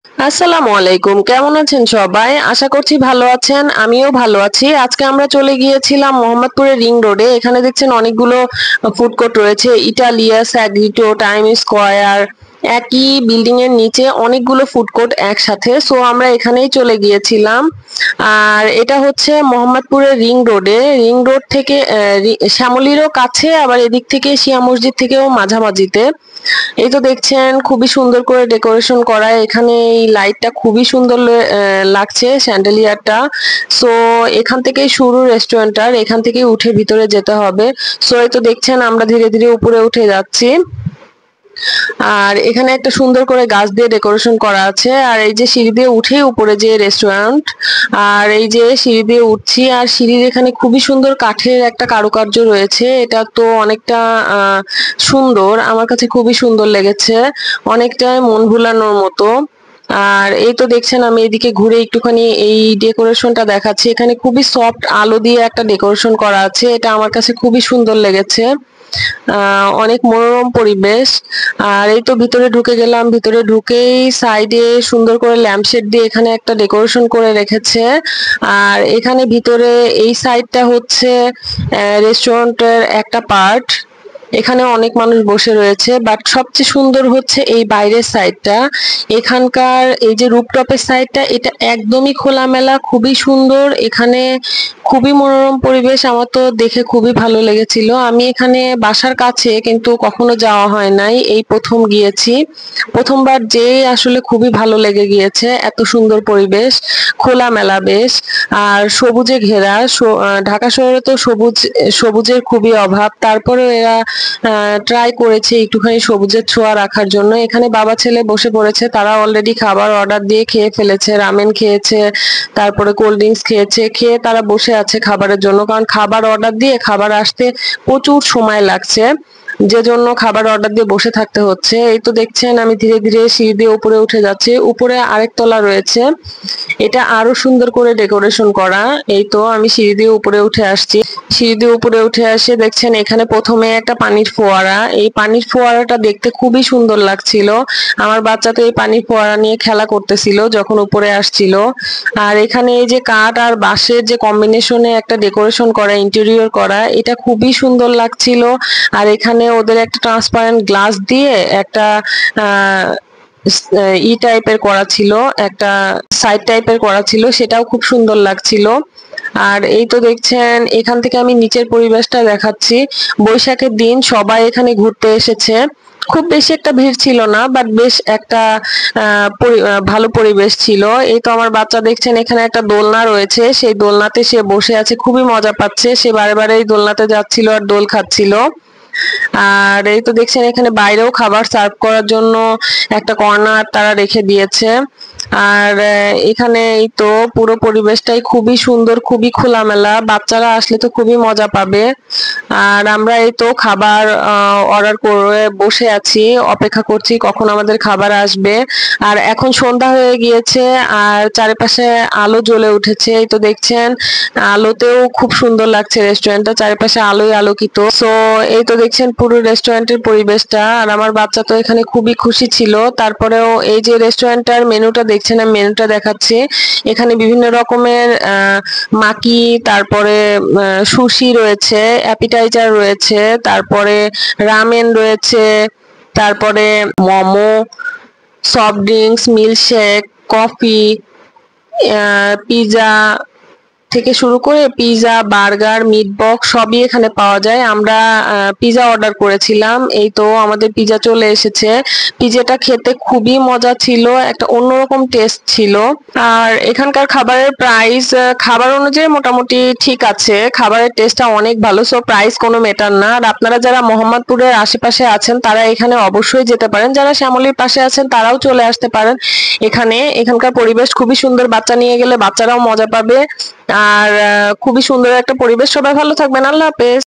আসসালামু আলাইকুম, কেমন আছেন সবাই? আশা করছি ভালো আছেন। আমিও ভালো আছি। আজকে আমরা চলে গিয়েছিলাম মোহাম্মদপুরের রিং রোডে। এখানে দেখছেন অনেকগুলো ফুড কোর্ট রয়েছে। ইটালিয়া, স্যাগ্রিটো, টাইম স্কোয়ার, একই বিল্ডিং এর নিচে অনেকগুলো ফুড কোর্ট একসাথে। সো আমরা এখানেই চলে গিয়েছিলাম। আর এটা হচ্ছে মোহাম্মদপুরের রিং রোডে। রিং রোড থেকে শ্যামলীরও কাছে, আবার এদিক থেকে শিয়া মসজিদ থেকেও মাঝামাঝিতে। এই তো দেখছেন খুবই সুন্দর করে ডেকোরেশন করা। এখানে এই লাইটটা খুবই সুন্দর লাগছে, স্যান্ডেলিয়ারটা। সো এখান থেকেই শুরু রেস্টুরেন্টটার, এখান থেকে উঠে ভিতরে যেতে হবে। সো এই তো দেখছেন আমরা ধীরে ধীরে উপরে উঠে যাচ্ছি। আর এখানে একটা সুন্দর করে গাছ দিয়ে ডেকোরেশন করা আছে। আর এই যে সিঁড়ি দিয়ে উঠে উপরে যে রেস্টুরেন্ট, আর এই যে সিঁড়ি দিয়ে উঠছি, আর সিঁড়ির এখানে খুবই সুন্দর কাঠের একটা কারুকার্য রয়েছে। এটা তো অনেকটা সুন্দর, আমার কাছে খুবই সুন্দর লেগেছে, অনেকটাই মন ভুলানোর মতো। আর এই তো দেখছেন আমি এদিকে ঘুরে একটুখানি এই ডেকোরেশনটা দেখাচ্ছি। এখানে খুবই সফট আলো দিয়ে একটা ডেকোরেশন করা আছে, এটা আমার কাছে খুবই সুন্দর লেগেছে। অনেক মনোরম পরিবেশ। আর এই তো ভিতরে ঢুকে গেলাম। ভিতরে ঢুকেই সাইডে সুন্দর করে ল্যাম্পশেড দিয়ে এখানে একটা ডেকোরেশন করে রেখেছে। আর এখানে ভিতরে এই সাইডটা হচ্ছে রেস্টুরেন্টের একটা পার্ট। এখানে অনেক মানুষ বসে রয়েছে, বাট সবচেয়ে সুন্দর হচ্ছে এই বাইরের সাইডটা। এখানকার এই যে রুফটপের সাইডটা, এটা একদমই খোলামেলা, খুবই সুন্দর। এখানে খুবই মনোরম পরিবেশ, আমার তো দেখে খুবই ভালো লেগেছিল। আমি এখানে বাসার কাছে কিন্তু কখনো যাওয়া হয় নাই, এই প্রথম গিয়েছি। প্রথমবার যেয়ে আসলে খুবই ভালো লেগে গিয়েছে, এত সুন্দর পরিবেশ, খোলামেলা বেশ। আর সবুজে ঘেরা। ঢাকা শহরে তো সবুজের খুবই অভাব, তারপরেও এরা ট্রাই করেছে একটুখানি সবুজের ছোঁয়া রাখার জন্য। এখানে বাবা ছেলে বসে পড়েছে, তারা অলরেডি খাবার অর্ডার দিয়ে খেয়ে ফেলেছে, রামেন খেয়েছে, তারপরে কোল্ড ড্রিঙ্কস খেয়েছে, খেয়ে তারা বসে আছে খাবারের জন্য। কারণ খাবার অর্ডার দিয়ে খাবার আসতে প্রচুর সময় লাগছে, যে জন্য খাবার অর্ডার দিয়ে বসে থাকতে হচ্ছে। এই তো দেখছেন আমি ধীরে ধীরে সিঁড়ি দিয়ে উপরে উঠে যাচ্ছি। উপরে আরেক তলা রয়েছে, এটা আরো সুন্দর করে ডেকোরেশন করা। এই তো আমি সিঁড়ি দিয়ে উপরে উঠে আসছি। সিঁড়ি দিয়ে উপরে উঠে আসে দেখছেন এখানে প্রথমে একটা পানির ফোয়ারা। এই পানির ফোয়ারাটা দেখতে খুবই সুন্দর লাগছিল। আমার বাচ্চা তো এই পানির ফোয়ারা নিয়ে খেলা করতেছিল যখন উপরে আসছিল। আর এখানে এই যে কাঠ আর বাঁশের যে কম্বিনেশনে একটা ডেকোরেশন করা, ইন্টেরিয়র করা, এটা খুবই সুন্দর লাগছিল। আর এখানে ওদের একটা ট্রান্সপারেন্ট গ্লাস দিয়ে একটা আহ ই টাইপের করা ছিল, একটা সাইড টাইপের করা ছিল, সেটাও খুব সুন্দর লাগছিল। আর এই তো দেখছেন এখান থেকে আমি নিচের পরিবেশটা দেখাচ্ছি। বৈশাখের দিন সবাই এখানে ঘুরতে এসেছে। খুব বেশি একটা ভিড় ছিল না, বাট বেশ একটা ভালো পরিবেশ ছিল। এই তো আমার বাচ্চা দেখছেন এখানে একটা দোলনা রয়েছে, সেই দোলনাতে সে বসে আছে, খুবই মজা পাচ্ছে। সে বারে বারে এই দোলনাতে যাচ্ছিল আর দোল খাচ্ছিল। আর এই তো দেখছেন এখানে বাইরেও খাবার সার্ভ করার জন্য একটা কর্নার তারা রেখে দিয়েছে। আর এখানে এই তো পুরো পরিবেশটাই খুবই সুন্দর, খুবই খোলামেলা, বাচ্চারা আসলে তো খুবই মজা পাবে। আর আমরা এই তো খাবার অর্ডার করে বসে আছি, অপেক্ষা করছি কখন আমাদের খাবার আসবে। আর এখন সন্ধ্যা হয়ে গিয়েছে, আর চারিপাশে আলো জ্বলে উঠেছে। এই তো দেখছেন আলোতেও খুব সুন্দর লাগছে রেস্টুরেন্টটা, চারিপাশে আলোয় আলোকিত। সো এই তো দেখছেন পুরো রেস্টুরেন্টের পরিবেশটা। আর আমার বাচ্চা তো এখানে খুবই খুশি ছিল। তারপরেও এই যে রেস্টুরেন্টটার মেনুটা দেখছেন, আমি মেনুটা দেখাচ্ছি। এখানে বিভিন্ন রকমের মাকি, তারপরে সুশি রয়েছে, অ্যাপিটাইজার রয়েছে, তারপরে রামেন রয়েছে, তারপরে momo, soft drinks, milkshake, coffee, pizza থেকে শুরু করে পিৎজা, বার্গার, মিট বক্স সবই এখানে পাওয়া যায়। আমরা পিৎজা অর্ডার করেছিলাম, এই তো আমাদের পিৎজা চলে এসেছে। পিৎজাটা খেতে খুবই মজা ছিল, একটা অন্যরকম টেস্ট ছিল। আর এখানকার খাবারের প্রাইস খাবার অনুযায়ী মোটামুটি ঠিক আছে, খাবারের টেস্টটা অনেক ভালো। সো প্রাইস কোনো ম্যাটার না। আর আপনারা যারা মোহাম্মদপুরের আশেপাশে আছেন তারা এখানে অবশ্যই যেতে পারেন, যারা শ্যামলীর পাশে আছেন তারাও চলে আসতে পারেন এখানে। এখানকার পরিবেশ খুবই সুন্দর, বাচ্চা নিয়ে গেলে বাচ্চারাও মজা পাবে। আর খুবই সুন্দর একটা পরিবেশ। সবাই ভালো থাকবেন, আল্লাহ হাফেজ।